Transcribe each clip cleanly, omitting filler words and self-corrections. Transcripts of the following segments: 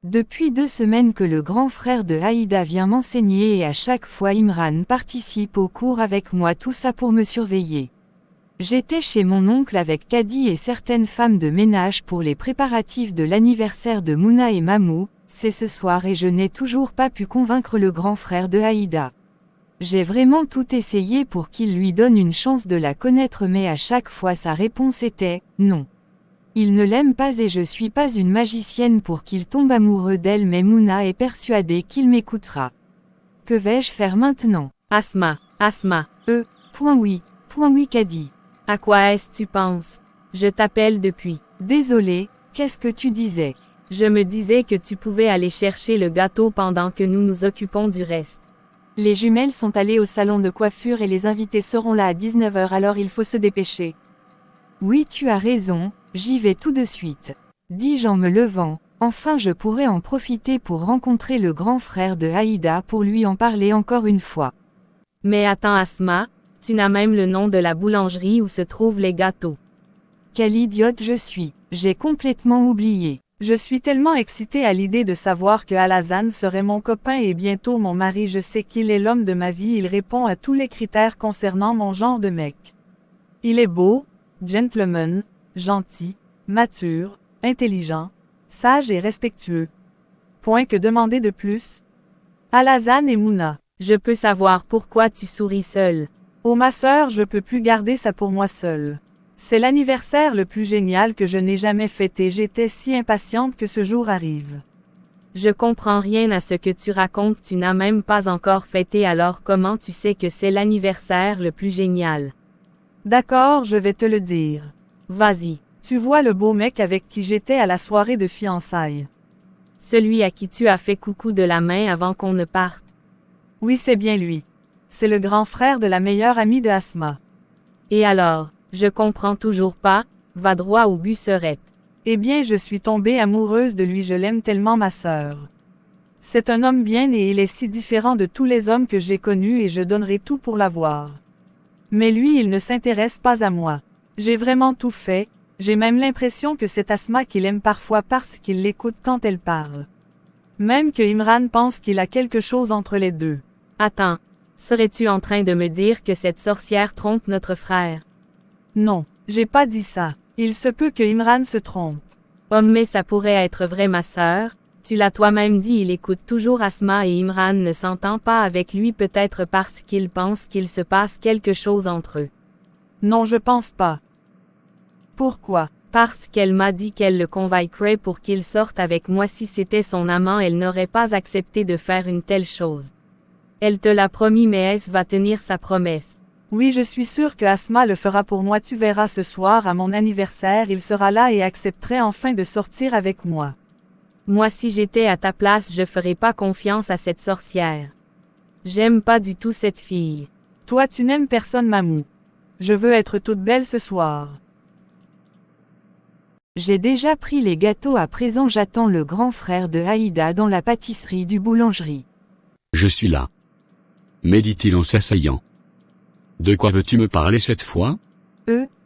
Depuis 2 semaines que le grand frère de Aïda vient m'enseigner et à chaque fois Imran participe au cours avec moi, tout ça pour me surveiller. J'étais chez mon oncle avec Kadi et certaines femmes de ménage pour les préparatifs de l'anniversaire de Mouna et Mamou, c'est ce soir et je n'ai toujours pas pu convaincre le grand frère de Aïda. J'ai vraiment tout essayé pour qu'il lui donne une chance de la connaître mais à chaque fois sa réponse était « non ». Il ne l'aime pas et je suis pas une magicienne pour qu'il tombe amoureux d'elle mais Mouna est persuadée qu'il m'écoutera. Que vais-je faire maintenant? Asma, Oui Kadi. à quoi est-ce tu penses? Je t'appelle depuis. Désolée, qu'est-ce que tu disais? Je me disais que tu pouvais aller chercher le gâteau pendant que nous nous occupons du reste. Les jumelles sont allées au salon de coiffure et les invités seront là à 19h, alors il faut se dépêcher. Oui, tu as raison, j'y vais tout de suite. Dis-je en me levant, enfin je pourrais en profiter pour rencontrer le grand frère de Aïda pour lui en parler encore une fois. Mais attends Asma, tu n'as même le nom de la boulangerie où se trouvent les gâteaux. Quelle idiote je suis, j'ai complètement oublié. Je suis tellement excitée à l'idée de savoir que Alazan serait mon copain et bientôt mon mari. Je sais qu'il est l'homme de ma vie, il répond à tous les critères concernant mon genre de mec. Il est beau, gentleman, gentil, mature, intelligent, sage et respectueux. Point que demander de plus? Alazan et Mouna. Je peux savoir pourquoi tu souris seule. Oh ma sœur, je peux plus garder ça pour moi seule. C'est l'anniversaire le plus génial que je n'ai jamais fêté. J'étais si impatiente que ce jour arrive. Je comprends rien à ce que tu racontes, tu n'as même pas encore fêté, alors comment tu sais que c'est l'anniversaire le plus génial? D'accord, je vais te le dire. Vas-y. Tu vois le beau mec avec qui j'étais à la soirée de fiançailles? Celui à qui tu as fait coucou de la main avant qu'on ne parte. Oui, c'est bien lui. C'est le grand frère de la meilleure amie de Asma. Et alors, je comprends toujours pas, va droit au but Serette. Eh bien, je suis tombée amoureuse de lui, je l'aime tellement ma sœur. C'est un homme bien et il est si différent de tous les hommes que j'ai connus et je donnerai tout pour l'avoir. Mais lui, il ne s'intéresse pas à moi. J'ai vraiment tout fait, j'ai même l'impression que c'est Asma qui l'aime parfois parce qu'il l'écoute quand elle parle. Même que Imran pense qu'il a quelque chose entre les deux. Attends, serais-tu en train de me dire que cette sorcière trompe notre frère? Non, j'ai pas dit ça. Il se peut que Imran se trompe. Oh mais ça pourrait être vrai ma sœur, tu l'as toi-même dit, il écoute toujours Asma et Imran ne s'entend pas avec lui, peut-être parce qu'il pense qu'il se passe quelque chose entre eux. Non, je pense pas. Pourquoi? Parce qu'elle m'a dit qu'elle le convaincrait pour qu'il sorte avec moi. Si c'était son amant, elle n'aurait pas accepté de faire une telle chose. Elle te l'a promis, mais est-ce va tenir sa promesse? Oui, je suis sûre que Asma le fera pour moi. Tu verras ce soir à mon anniversaire, il sera là et accepterait enfin de sortir avec moi. Moi, si j'étais à ta place, je ferais pas confiance à cette sorcière. J'aime pas du tout cette fille. Toi, tu n'aimes personne, Mamou. Je veux être toute belle ce soir. J'ai déjà pris les gâteaux, à présent j'attends le grand frère de Aïda dans la pâtisserie du boulangerie. Je suis là. Mais dit-il en s'asseyant. De quoi veux-tu me parler cette fois?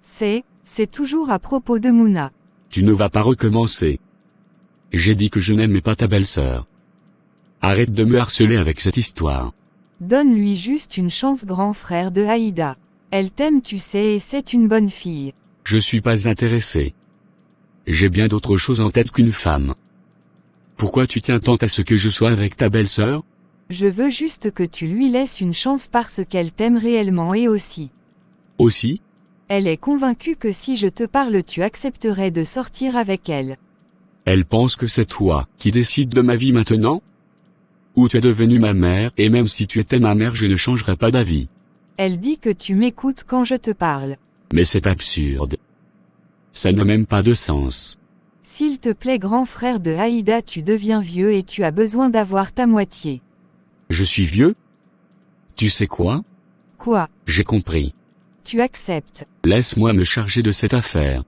C'est toujours à propos de Mouna. Tu ne vas pas recommencer. J'ai dit que je n'aimais pas ta belle-sœur. Arrête de me harceler avec cette histoire. Donne-lui juste une chance, grand frère de Aïda. Elle t'aime, tu sais, et c'est une bonne fille. Je suis pas intéressé. J'ai bien d'autres choses en tête qu'une femme. Pourquoi tu tiens tant à ce que je sois avec ta belle-sœur? Je veux juste que tu lui laisses une chance parce qu'elle t'aime réellement et aussi. Aussi? Elle est convaincue que si je te parle tu accepterais de sortir avec elle. Elle pense que c'est toi qui décides de ma vie maintenant? Ou tu es devenue ma mère et même si tu étais ma mère je ne changerais pas d'avis. Elle dit que tu m'écoutes quand je te parle. Mais c'est absurde. Ça n'a même pas de sens. S'il te plaît, grand frère de Aïda, tu deviens vieux et tu as besoin d'avoir ta moitié. Je suis vieux? Tu sais quoi? Quoi? J'ai compris. Tu acceptes. Laisse-moi me charger de cette affaire.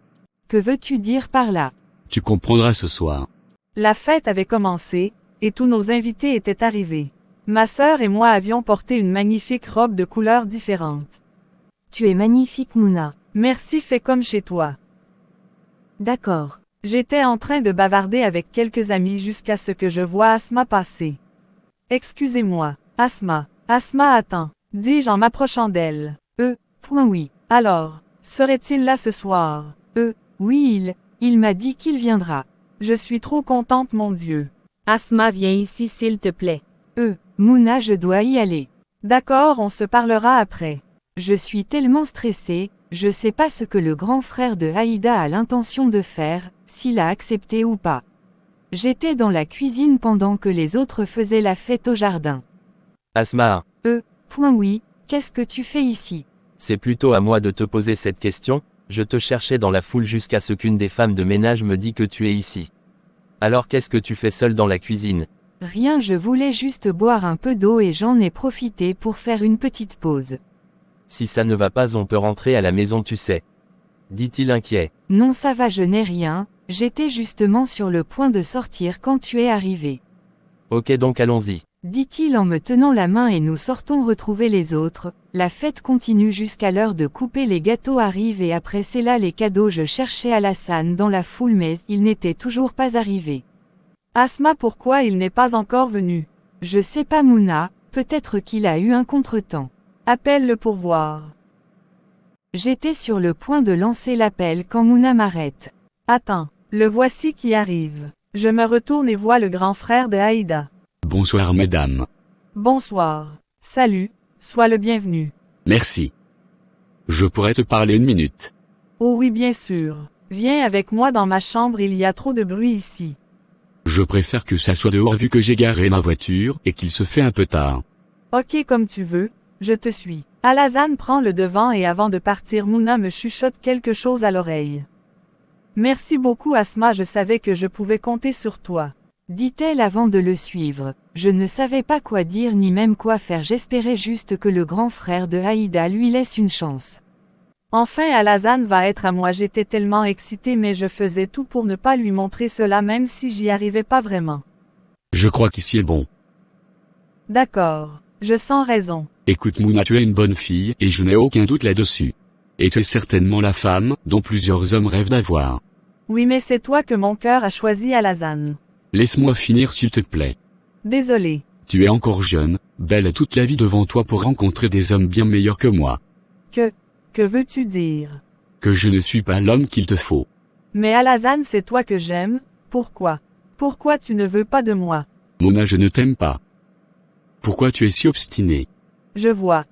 Que veux-tu dire par là? Tu comprendras ce soir. La fête avait commencé, et tous nos invités étaient arrivés. Ma sœur et moi avions porté une magnifique robe de couleurs différentes. Tu es magnifique, Mouna. Merci, fais comme chez toi. D'accord. J'étais en train de bavarder avec quelques amis jusqu'à ce que je voie Asma passer. Excusez-moi, Asma. Asma attend, dis-je en m'approchant d'elle. Oui. Alors, serait-il là ce soir? Oui, il m'a dit qu'il viendra. Je suis trop contente, mon Dieu. Asma, viens ici s'il te plaît. Mouna, je dois y aller. D'accord, on se parlera après. Je suis tellement stressée, je sais pas ce que le grand frère de Aïda a l'intention de faire, s'il a accepté ou pas. J'étais dans la cuisine pendant que les autres faisaient la fête au jardin. Asma, Oui, qu'est-ce que tu fais ici? c'est plutôt à moi de te poser cette question, je te cherchais dans la foule jusqu'à ce qu'une des femmes de ménage me dit que tu es ici. Alors qu'est-ce que tu fais seule dans la cuisine? Rien, je voulais juste boire un peu d'eau et j'en ai profité pour faire une petite pause. Si ça ne va pas, on peut rentrer à la maison, tu sais. Dit-il inquiet. Non, ça va, je n'ai rien, j'étais justement sur le point de sortir quand tu es arrivé. Ok, donc allons-y. Dit-il en me tenant la main et nous sortons retrouver les autres. La fête continue jusqu'à l'heure de couper, les gâteaux arrivent et après c'est là les cadeaux. Je cherchais Alassane dans la foule mais il n'était toujours pas arrivé. Asma, pourquoi il n'est pas encore venu? Je sais pas Mouna, peut-être qu'il a eu un contretemps. Appelle-le pour voir. J'étais sur le point de lancer l'appel quand Mouna m'arrête. Attends, le voici qui arrive. Je me retourne et vois le grand frère de Aïda. Bonsoir mesdames. Bonsoir. Salut, sois le bienvenu. Merci. Je pourrais te parler une minute. Oh oui, bien sûr. Viens avec moi dans ma chambre, il y a trop de bruit ici. Je préfère que ça soit dehors vu que j'ai garé ma voiture et qu'il se fait un peu tard. Ok, comme tu veux, je te suis. Alassane prend le devant et avant de partir, Mouna me chuchote quelque chose à l'oreille. Merci beaucoup Asma, je savais que je pouvais compter sur toi. Dit-elle avant de le suivre. Je ne savais pas quoi dire ni même quoi faire, j'espérais juste que le grand frère de Aïda lui laisse une chance. Enfin Alassane va être à moi, j'étais tellement excitée mais je faisais tout pour ne pas lui montrer cela même si j'y arrivais pas vraiment. Je crois qu'ici est bon. D'accord, je sens raison. Écoute Mouna, tu es une bonne fille et je n'ai aucun doute là-dessus. Et tu es certainement la femme dont plusieurs hommes rêvent d'avoir. Oui mais c'est toi que mon cœur a choisi Alassane. Laisse-moi finir s'il te plaît. Désolé. Tu es encore jeune, belle et toute la vie devant toi pour rencontrer des hommes bien meilleurs que moi. Que veux-tu dire? Que je ne suis pas l'homme qu'il te faut. Mais Alassane, c'est toi que j'aime, pourquoi? Pourquoi tu ne veux pas de moi? Mouna, je ne t'aime pas. Pourquoi tu es si obstinée? Je vois.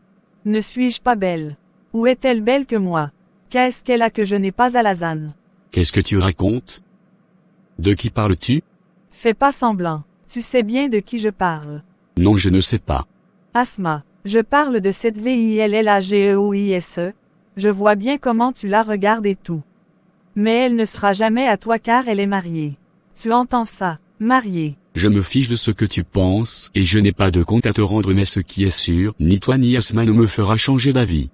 Ne suis-je pas belle? Où est-elle belle que moi? Qu'est-ce qu'elle a que je n'ai pas Alassane? Qu'est-ce que tu racontes? De qui parles-tu? Fais pas semblant. Tu sais bien de qui je parle. Non, je ne sais pas. Asma, je parle de cette Villageoise. Je vois bien comment tu la regardes et tout. Mais elle ne sera jamais à toi car elle est mariée. Tu entends ça, mariée. Je me fiche de ce que tu penses et je n'ai pas de compte à te rendre, mais ce qui est sûr, ni toi ni Asma ne me fera changer d'avis.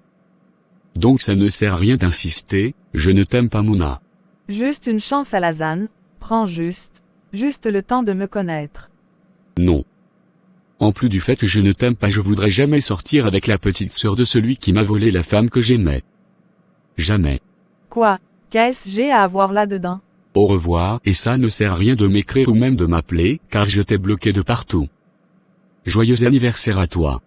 Donc ça ne sert à rien d'insister, je ne t'aime pas Mouna. Juste une chance Alassane, prends juste le temps de me connaître. Non. En plus du fait que je ne t'aime pas, je voudrais jamais sortir avec la petite sœur de celui qui m'a volé la femme que j'aimais. Jamais. Quoi? Qu'est-ce j'ai à avoir là-dedans? Au revoir, et ça ne sert à rien de m'écrire ou même de m'appeler, car je t'ai bloqué de partout. Joyeux anniversaire à toi.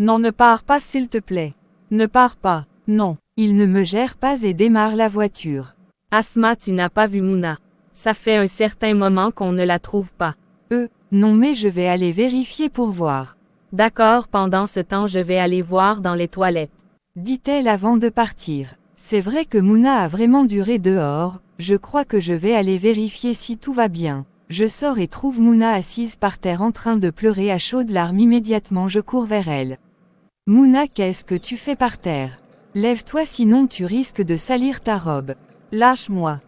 Non, ne pars pas s'il te plaît. Ne pars pas, non. Il ne me gère pas et démarre la voiture. Asma, tu n'as pas vu Mouna. Ça fait un certain moment qu'on ne la trouve pas. Non mais je vais aller vérifier pour voir. D'accord, pendant ce temps je vais aller voir dans les toilettes. Dit-elle avant de partir. C'est vrai que Mouna a vraiment duré dehors, je crois que je vais aller vérifier si tout va bien. Je sors et trouve Mouna assise par terre en train de pleurer à chaudes larmes. Immédiatement je cours vers elle. Mouna, qu'est-ce que tu fais par terre? Lève-toi sinon tu risques de salir ta robe. Lâche-moi.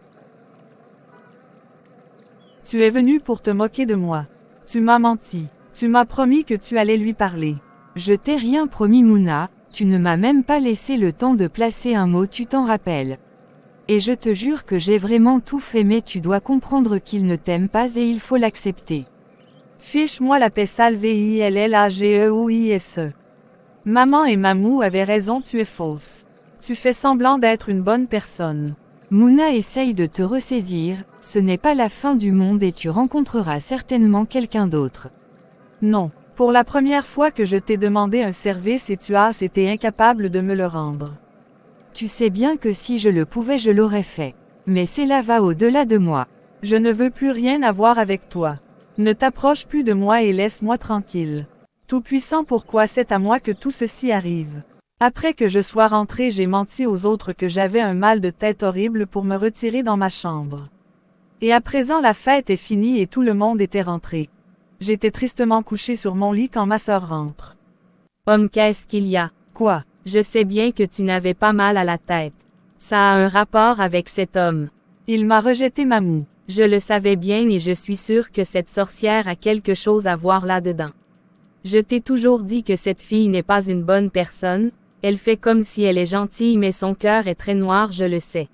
Tu es venu pour te moquer de moi. Tu m'as menti. Tu m'as promis que tu allais lui parler. Je t'ai rien promis Mouna, tu ne m'as même pas laissé le temps de placer un mot, tu t'en rappelles. Et je te jure que j'ai vraiment tout fait mais tu dois comprendre qu'il ne t'aime pas et il faut l'accepter. Fiche-moi la paix, sale Villageoise. Maman et Mamou avaient raison, tu es fausse. Tu fais semblant d'être une bonne personne. Mouna essaye de te ressaisir, Ce n'est pas la fin du monde et tu rencontreras certainement quelqu'un d'autre. Non. Pour la première fois que je t'ai demandé un service et tu as été incapable de me le rendre. Tu sais bien que si je le pouvais je l'aurais fait. Mais cela va au-delà de moi. Je ne veux plus rien avoir avec toi. Ne t'approche plus de moi et laisse-moi tranquille. Tout-puissant, pourquoi c'est à moi que tout ceci arrive? Après que je sois rentré, j'ai menti aux autres que j'avais un mal de tête horrible pour me retirer dans ma chambre. Et à présent la fête est finie et tout le monde était rentré. J'étais tristement couché sur mon lit quand ma sœur rentre. Homme, qu'est-ce qu'il y a? Quoi? Je sais bien que tu n'avais pas mal à la tête. Ça a un rapport avec cet homme. Il m'a rejeté, Mamou. Je le savais bien et je suis sûre que cette sorcière a quelque chose à voir là-dedans. Je t'ai toujours dit que cette fille n'est pas une bonne personne, elle fait comme si elle est gentille mais son cœur est très noir, je le sais.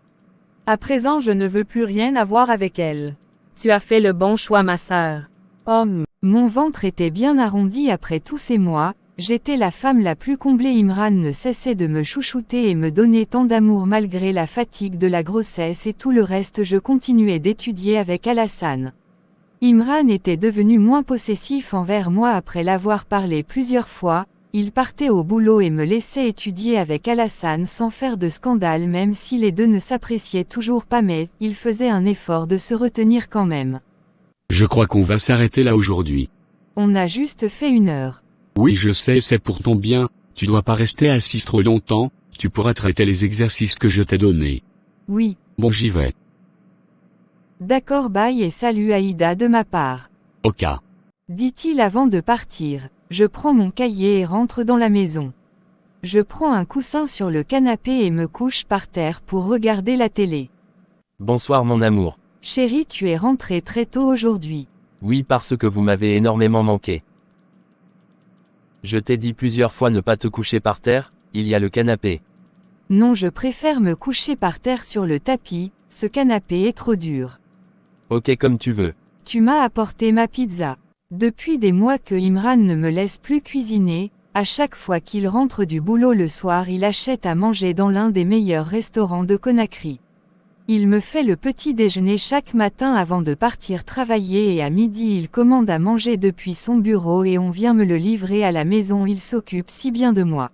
À présent je ne veux plus rien avoir avec elle. Tu as fait le bon choix, ma sœur. Mon ventre était bien arrondi après tous ces mois, j'étais la femme la plus comblée. Imran ne cessait de me chouchouter et me donner tant d'amour malgré la fatigue de la grossesse et tout le reste. Je continuais d'étudier avec Alassane. Imran était devenu moins possessif envers moi après l'avoir parlé plusieurs fois, il partait au boulot et me laissait étudier avec Alassane sans faire de scandale même si les deux ne s'appréciaient toujours pas, mais il faisait un effort de se retenir quand même. Je crois qu'on va s'arrêter là aujourd'hui. On a juste fait 1 heure. Oui, je sais, c'est pour ton bien, tu dois pas rester assise trop longtemps, tu pourras traiter les exercices que je t'ai donnés. Oui. Bon, j'y vais. D'accord, bye et salut Aïda de ma part. Ok. Dit-il avant de partir. Je prends mon cahier et rentre dans la maison. Je prends un coussin sur le canapé et me couche par terre pour regarder la télé. Bonsoir mon amour. Chérie, tu es rentrée très tôt aujourd'hui. Oui, parce que vous m'avez énormément manqué. Je t'ai dit plusieurs fois ne pas te coucher par terre, il y a le canapé. Non, je préfère me coucher par terre sur le tapis, ce canapé est trop dur. Ok, comme tu veux. Tu m'as apporté ma pizza. Depuis des mois que Imran ne me laisse plus cuisiner, à chaque fois qu'il rentre du boulot le soir il achète à manger dans l'un des meilleurs restaurants de Conakry. Il me fait le petit déjeuner chaque matin avant de partir travailler et à midi il commande à manger depuis son bureau et on vient me le livrer à la maison, il s'occupe si bien de moi.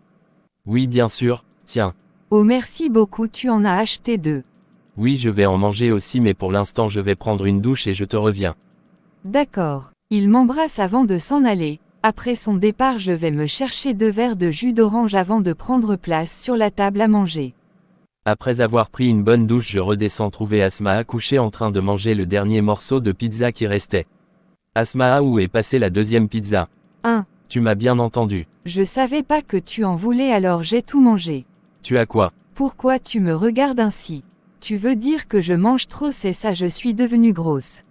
Oui, bien sûr, tiens. Oh merci beaucoup, tu en as acheté 2. Oui, je vais en manger aussi mais pour l'instant je vais prendre une douche et je te reviens. D'accord. Il m'embrasse avant de s'en aller. Après son départ je vais me chercher 2 verres de jus d'orange avant de prendre place sur la table à manger. Après avoir pris une bonne douche je redescends trouver Asmaa couchée en train de manger le dernier morceau de pizza qui restait. Asmaa, où est passée la deuxième pizza? Tu m'as bien entendu. Je savais pas que tu en voulais alors j'ai tout mangé. Tu as quoi? Pourquoi tu me regardes ainsi? Tu veux dire que je mange trop, c'est ça, je suis devenue grosse.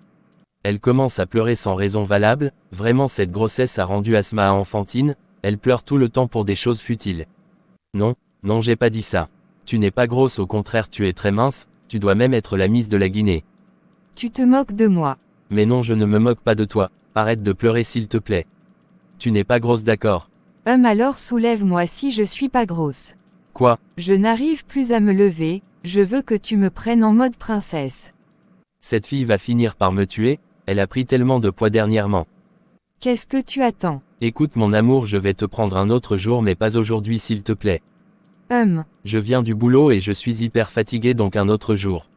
Elle commence à pleurer sans raison valable, vraiment cette grossesse a rendu Asmaa enfantine, elle pleure tout le temps pour des choses futiles. Non, non j'ai pas dit ça. Tu n'es pas grosse, au contraire tu es très mince, tu dois même être la Miss de la Guinée. Tu te moques de moi. Mais non, je ne me moque pas de toi, arrête de pleurer s'il te plaît. Tu n'es pas grosse, d'accord? Alors soulève-moi si je suis pas grosse. Quoi? Je n'arrive plus à me lever, je veux que tu me prennes en mode princesse. Cette fille va finir par me tuer, elle a pris tellement de poids dernièrement. Qu'est-ce que tu attends? Écoute mon amour, je vais te prendre un autre jour mais pas aujourd'hui s'il te plaît. Je viens du boulot et je suis hyper fatigué donc un autre jour.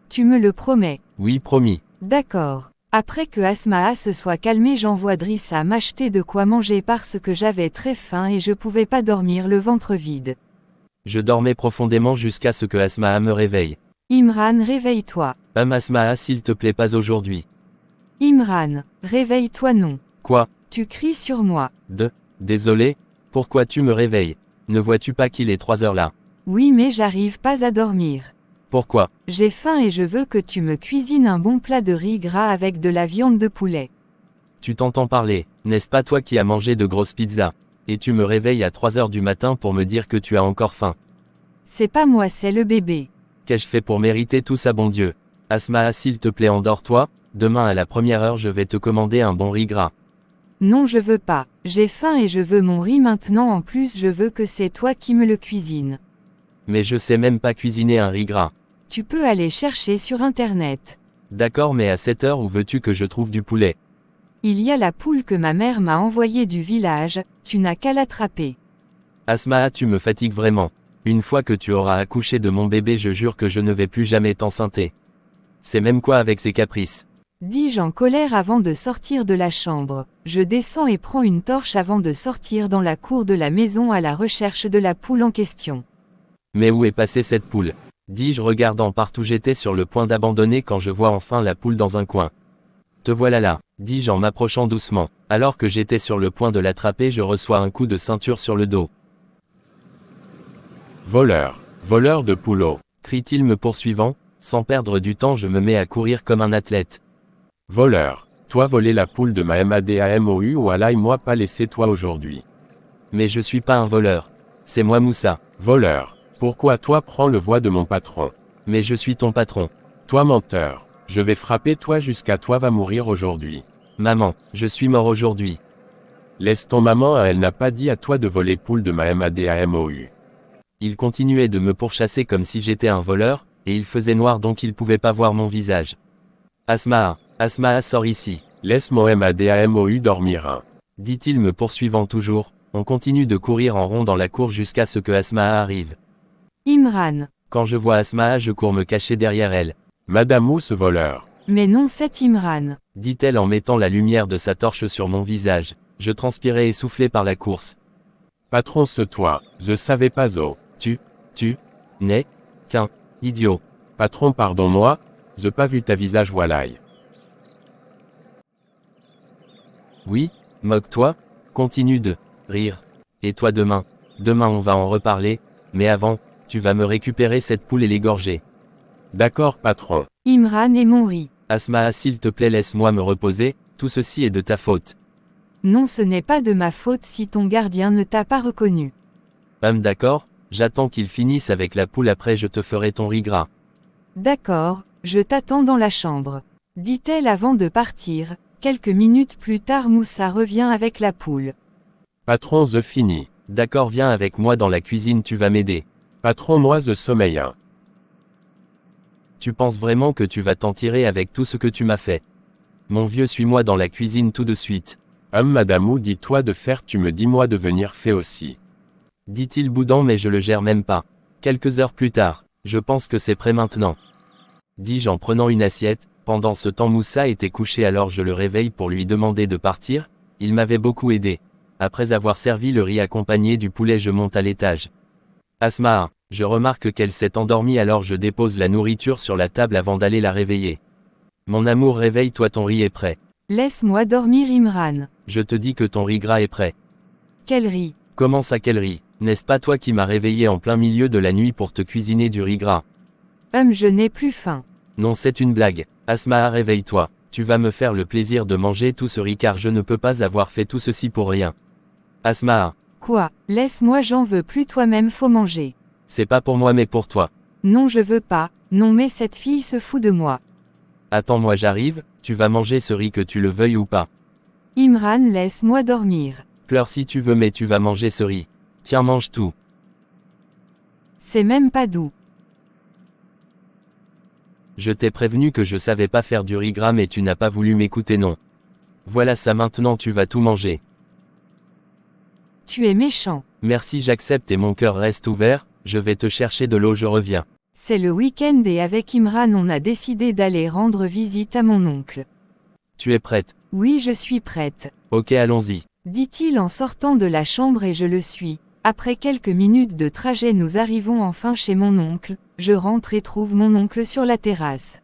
Tu me le promets? Oui, promis. D'accord. Après que Asmaa se soit calmée j'envoie Drissa m'acheter de quoi manger parce que j'avais très faim et je pouvais pas dormir le ventre vide. Je dormais profondément jusqu'à ce que Asmaa me réveille. Imran, réveille-toi. Asmaa, s'il te plaît, pas aujourd'hui. Imran, réveille-toi, non. Quoi? Tu cries sur moi. Désolé, pourquoi tu me réveilles? Ne vois-tu pas qu'il est 3 heures là? Oui mais j'arrive pas à dormir. Pourquoi? J'ai faim et je veux que tu me cuisines un bon plat de riz gras avec de la viande de poulet. Tu t'entends parler, n'est-ce pas toi qui as mangé de grosses pizzas? Et tu me réveilles à 3 heures du matin pour me dire que tu as encore faim. C'est pas moi, c'est le bébé. Qu'ai-je fait pour mériter tout ça, bon Dieu? Asmaa, s'il te plaît, endors-toi, demain à la première heure je vais te commander un bon riz gras. Non, je veux pas. J'ai faim et je veux mon riz maintenant, en plus je veux que c'est toi qui me le cuisines. Mais je sais même pas cuisiner un riz gras. Tu peux aller chercher sur internet. D'accord, mais à cette heure où veux-tu que je trouve du poulet? Il y a la poule que ma mère m'a envoyée du village, tu n'as qu'à l'attraper. Asmaa, tu me fatigues vraiment. Une fois que tu auras accouché de mon bébé, je jure que je ne vais plus jamais t'enceinte. C'est même quoi avec ces caprices? Dis-je en colère avant de sortir de la chambre. Je descends et prends une torche avant de sortir dans la cour de la maison à la recherche de la poule en question. Mais où est passée cette poule? Dis-je regardant partout. J'étais sur le point d'abandonner quand je vois enfin la poule dans un coin. Te voilà là, dis-je en m'approchant doucement. Alors que j'étais sur le point de l'attraper, je reçois un coup de ceinture sur le dos. Voleur, voleur de pouleaux. Crie-t-il me poursuivant. Sans perdre du temps, je me mets à courir comme un athlète. Voleur, toi voler la poule de ma MADAMOU ou Allah et moi pas laisser toi aujourd'hui. Mais je suis pas un voleur. C'est moi Moussa. Voleur, pourquoi toi prends le voix de mon patron? Mais je suis ton patron. Toi menteur, je vais frapper toi jusqu'à toi va mourir aujourd'hui. Maman, je suis mort aujourd'hui. Laisse ton maman, elle n'a pas dit à toi de voler poule de ma MADAMOU. Il continuait de me pourchasser comme si j'étais un voleur, et il faisait noir donc il pouvait pas voir mon visage. Asmaa, Asmaa sors ici. Laisse mon MADAMOU dormir hein. Dit-il me poursuivant toujours. On continue de courir en rond dans la cour jusqu'à ce que Asmaa arrive. Imran. Quand je vois Asmaa, je cours me cacher derrière elle. Madame ou ce voleur? Mais non, c'est Imran. Dit-elle en mettant la lumière de sa torche sur mon visage. Je transpirais essoufflé par la course. Patron ce toi, je savais pas oh. Tu n'es qu'un idiot. Patron pardon-moi, je pas vu ta visage voilaille. Oui, moque-toi, continue de rire. Et toi demain on va en reparler, mais avant, tu vas me récupérer cette poule et l'égorger. D'accord patron. Imran et mon riz. Asmaa, s'il te plaît, laisse-moi me reposer, tout ceci est de ta faute. Non, ce n'est pas de ma faute si ton gardien ne t'a pas reconnu. D'accord, j'attends qu'il finisse avec la poule, après je te ferai ton riz gras. D'accord, je t'attends dans la chambre. Dit-elle avant de partir. Quelques minutes plus tard, Moussa revient avec la poule. Patron je finis. D'accord, viens avec moi dans la cuisine, tu vas m'aider. Patron moi je sommeille hein. Tu penses vraiment que tu vas t'en tirer avec tout ce que tu m'as fait? Mon vieux, suis-moi dans la cuisine tout de suite. Madame ou dis-toi de faire, tu me dis moi de venir fait aussi. Dit-il boudant, mais je le gère même pas. Quelques heures plus tard, je pense que c'est prêt maintenant. Dis-je en prenant une assiette. Pendant ce temps Moussa était couché, alors je le réveille pour lui demander de partir. Il m'avait beaucoup aidé. Après avoir servi le riz accompagné du poulet, je monte à l'étage. Asmaa, je remarque qu'elle s'est endormie, alors je dépose la nourriture sur la table avant d'aller la réveiller. Mon amour, réveille-toi, ton riz est prêt. Laisse-moi dormir, Imran. Je te dis que ton riz gras est prêt. Quel riz? Comment ça, quel riz? N'est-ce pas toi qui m'as réveillé en plein milieu de la nuit pour te cuisiner du riz gras? Je n'ai plus faim. Non, c'est une blague. Asmaa, réveille-toi. Tu vas me faire le plaisir de manger tout ce riz, car je ne peux pas avoir fait tout ceci pour rien. Asmaa. Quoi? Laisse-moi, j'en veux plus, toi-même faut manger. C'est pas pour moi mais pour toi. Non, je veux pas. Non, mais cette fille se fout de moi. Attends-moi, j'arrive, tu vas manger ce riz que tu le veuilles ou pas. Imran, laisse-moi dormir. Pleure si tu veux, mais tu vas manger ce riz. Tiens, mange tout. C'est même pas doux. Je t'ai prévenu que je savais pas faire du riz gras, mais tu n'as pas voulu m'écouter, non. Voilà ça, maintenant tu vas tout manger. Tu es méchant. Merci, j'accepte et mon cœur reste ouvert, je vais te chercher de l'eau, je reviens. C'est le week-end et avec Imran on a décidé d'aller rendre visite à mon oncle. Tu es prête? Oui, je suis prête. Ok, allons-y. Dit-il en sortant de la chambre et je le suis. Après quelques minutes de trajet, nous arrivons enfin chez mon oncle. Je rentre et trouve mon oncle sur la terrasse.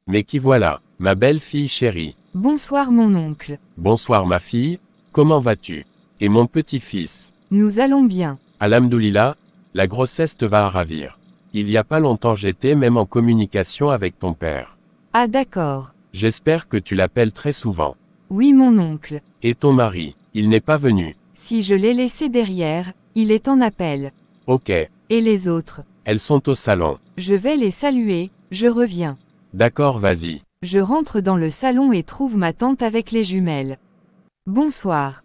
Mais qui voilà, ma belle fille chérie. Bonsoir mon oncle. Bonsoir ma fille, comment vas-tu? Et mon petit-fils? Nous allons bien. Alhamdoulilah, la grossesse te va à ravir. Il y a pas longtemps j'étais même en communication avec ton père. Ah d'accord. J'espère que tu l'appelles très souvent. Oui mon oncle. Et ton mari, il n'est pas venu? Si je l'ai laissé derrière, il est en appel. Ok. Et les autres? Elles sont au salon. Je vais les saluer, je reviens. D'accord, vas-y. Je rentre dans le salon et trouve ma tante avec les jumelles. Bonsoir.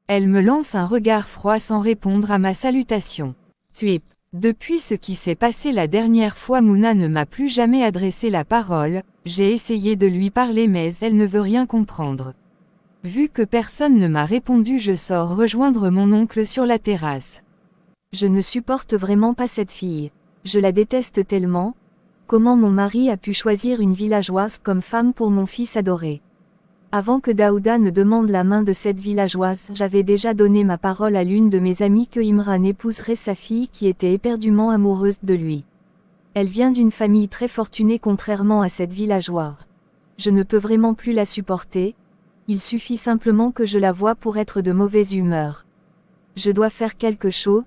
Elle me lance un regard froid sans répondre à ma salutation. Tu es Depuis ce qui s'est passé la dernière fois, Mouna ne m'a plus jamais adressé la parole, j'ai essayé de lui parler mais elle ne veut rien comprendre. Vu que personne ne m'a répondu, je sors rejoindre mon oncle sur la terrasse. Je ne supporte vraiment pas cette fille. Je la déteste tellement. Comment mon mari a pu choisir une villageoise comme femme pour mon fils adoré? Avant que Daouda ne demande la main de cette villageoise, j'avais déjà donné ma parole à l'une de mes amies que Imran épouserait sa fille qui était éperdument amoureuse de lui. Elle vient d'une famille très fortunée contrairement à cette villageoise. Je ne peux vraiment plus la supporter. Il suffit simplement que je la voie pour être de mauvaise humeur. Je dois faire quelque chose.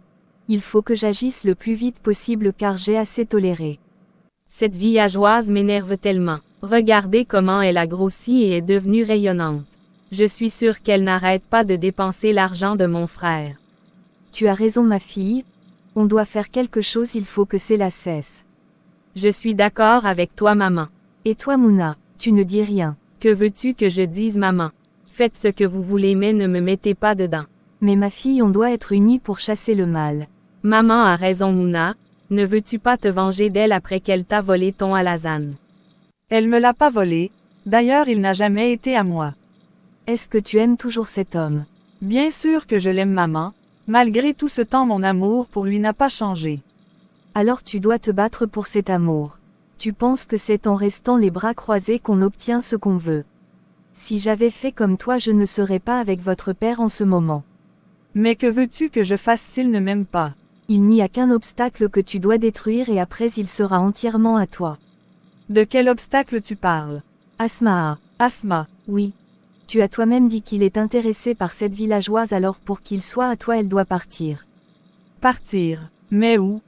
Il faut que j'agisse le plus vite possible car j'ai assez toléré. Cette villageoise m'énerve tellement. Regardez comment elle a grossi et est devenue rayonnante. Je suis sûre qu'elle n'arrête pas de dépenser l'argent de mon frère. Tu as raison ma fille. On doit faire quelque chose, il faut que cela cesse. Je suis d'accord avec toi maman. Et toi Mouna, tu ne dis rien. Que veux-tu que je dise maman? Faites ce que vous voulez mais ne me mettez pas dedans. Mais ma fille, on doit être unis pour chasser le mal. Maman a raison Mouna. Ne veux-tu pas te venger d'elle après qu'elle t'a volé ton alazane? Elle me l'a pas volé. D'ailleurs, il n'a jamais été à moi. Est-ce que tu aimes toujours cet homme? Bien sûr que je l'aime maman. Malgré tout ce temps, mon amour pour lui n'a pas changé. Alors tu dois te battre pour cet amour. Tu penses que c'est en restant les bras croisés qu'on obtient ce qu'on veut. Si j'avais fait comme toi, je ne serais pas avec votre père en ce moment. Mais que veux-tu que je fasse s'il ne m'aime pas? Il n'y a qu'un obstacle que tu dois détruire et après il sera entièrement à toi. De quel obstacle tu parles? Asmaa. Asma. Oui. Tu as toi-même dit qu'il est intéressé par cette villageoise, alors pour qu'il soit à toi elle doit partir. Partir? Mais où?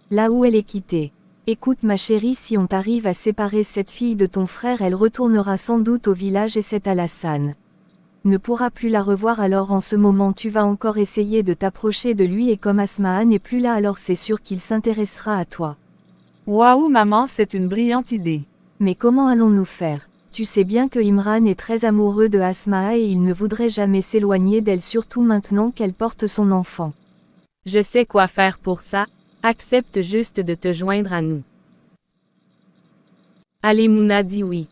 Là où elle est quittée. Écoute ma chérie, si on t'arrive à séparer cette fille de ton frère, elle retournera sans doute au village et cet Alassane ne pourra plus la revoir, alors en ce moment tu vas encore essayer de t'approcher de lui et comme Asmaa n'est plus là, alors c'est sûr qu'il s'intéressera à toi. Waouh maman, c'est une brillante idée. Mais comment allons-nous faire? Tu sais bien que Imran est très amoureux de Asmaa et il ne voudrait jamais s'éloigner d'elle, surtout maintenant qu'elle porte son enfant. Je sais quoi faire pour ça. Accepte juste de te joindre à nous. Allez Mouna dit oui.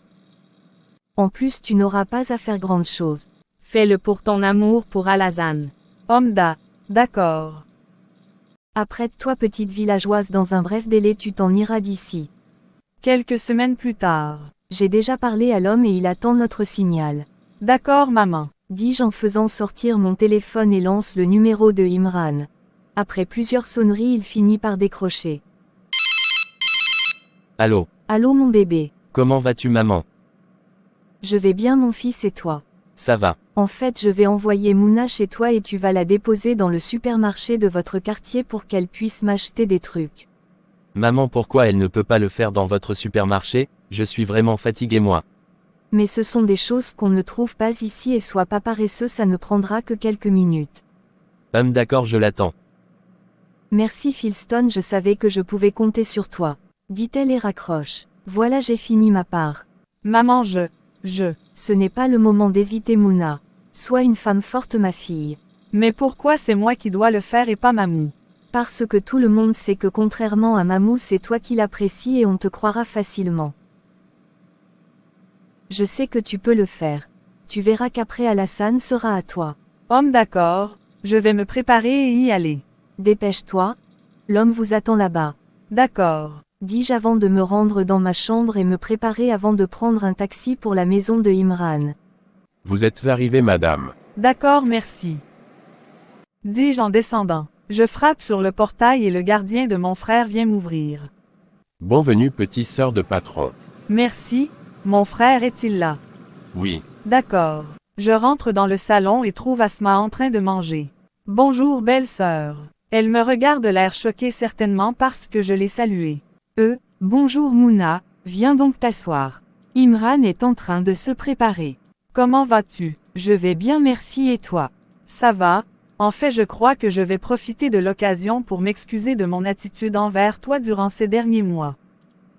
En plus tu n'auras pas à faire grande chose. Fais-le pour ton amour pour Alazane. Omda. D'accord. Apprête-toi petite villageoise, dans un bref délai tu t'en iras d'ici. Quelques semaines plus tard. J'ai déjà parlé à l'homme et il attend notre signal. D'accord maman. Dis-je en faisant sortir mon téléphone et lance le numéro de Imran. Après plusieurs sonneries, il finit par décrocher. Allô? Allô mon bébé. Comment vas-tu maman? Je vais bien mon fils, et toi? Ça va. En fait, je vais envoyer Mouna chez toi et tu vas la déposer dans le supermarché de votre quartier pour qu'elle puisse m'acheter des trucs. Maman, pourquoi elle ne peut pas le faire dans votre supermarché? Je suis vraiment fatigué moi. Mais ce sont des choses qu'on ne trouve pas ici et sois pas paresseux, ça ne prendra que quelques minutes. D'accord, je l'attends. Merci Philstone, je savais que je pouvais compter sur toi. Dit-elle et raccroche. Voilà, j'ai fini ma part. Maman, Ce n'est pas le moment d'hésiter Mouna. Sois une femme forte ma fille. Mais pourquoi c'est moi qui dois le faire et pas Mamou? Parce que tout le monde sait que contrairement à Mamou, c'est toi qui l'apprécies et on te croira facilement. Je sais que tu peux le faire. Tu verras qu'après Alassane sera à toi. D'accord, je vais me préparer et y aller. Dépêche-toi. L'homme vous attend là-bas. D'accord. Dis-je avant de me rendre dans ma chambre et me préparer avant de prendre un taxi pour la maison de Imran. Vous êtes arrivée madame. D'accord, merci. Dis-je en descendant. Je frappe sur le portail et le gardien de mon frère vient m'ouvrir. Bonvenue petite sœur de patron. Merci, mon frère est-il là? Oui. D'accord. Je rentre dans le salon et trouve Asma en train de manger. Bonjour belle sœur. Elle me regarde l'air choqué, certainement parce que je l'ai saluée. Bonjour Mouna, viens donc t'asseoir. Imran est en train de se préparer. Comment vas-tu? Je vais bien merci, et toi? Ça va. En fait, je crois que je vais profiter de l'occasion pour m'excuser de mon attitude envers toi durant ces derniers mois.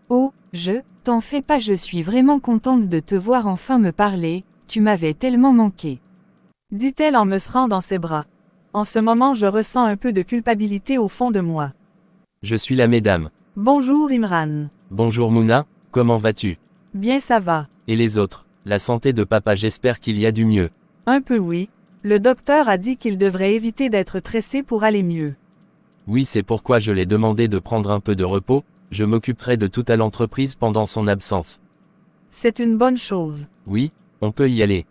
Oh, t'en fais pas, je suis vraiment contente de te voir enfin me parler, tu m'avais tellement manqué. Dit-elle en me serrant dans ses bras. En ce moment, je ressens un peu de culpabilité au fond de moi. Je suis la mesdames. Bonjour Imran. Bonjour Mouna, comment vas-tu? Bien ça va. Et les autres? La santé de papa, j'espère qu'il y a du mieux. Un peu oui. Le docteur a dit qu'il devrait éviter d'être stressé pour aller mieux. Oui, c'est pourquoi je l'ai demandé de prendre un peu de repos, je m'occuperai de tout à l'entreprise pendant son absence. C'est une bonne chose. Oui, on peut y aller.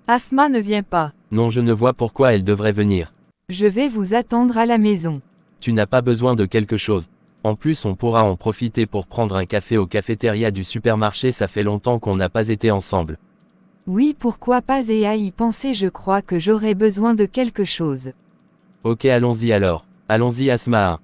Asma ne vient pas. Non, je ne vois pourquoi elle devrait venir. Je vais vous attendre à la maison. Tu n'as pas besoin de quelque chose. En plus, on pourra en profiter pour prendre un café au cafétéria du supermarché, ça fait longtemps qu'on n'a pas été ensemble. Oui, pourquoi pas, et à y penser, je crois que j'aurai besoin de quelque chose. Ok, allons-y alors. Allons-y Asma.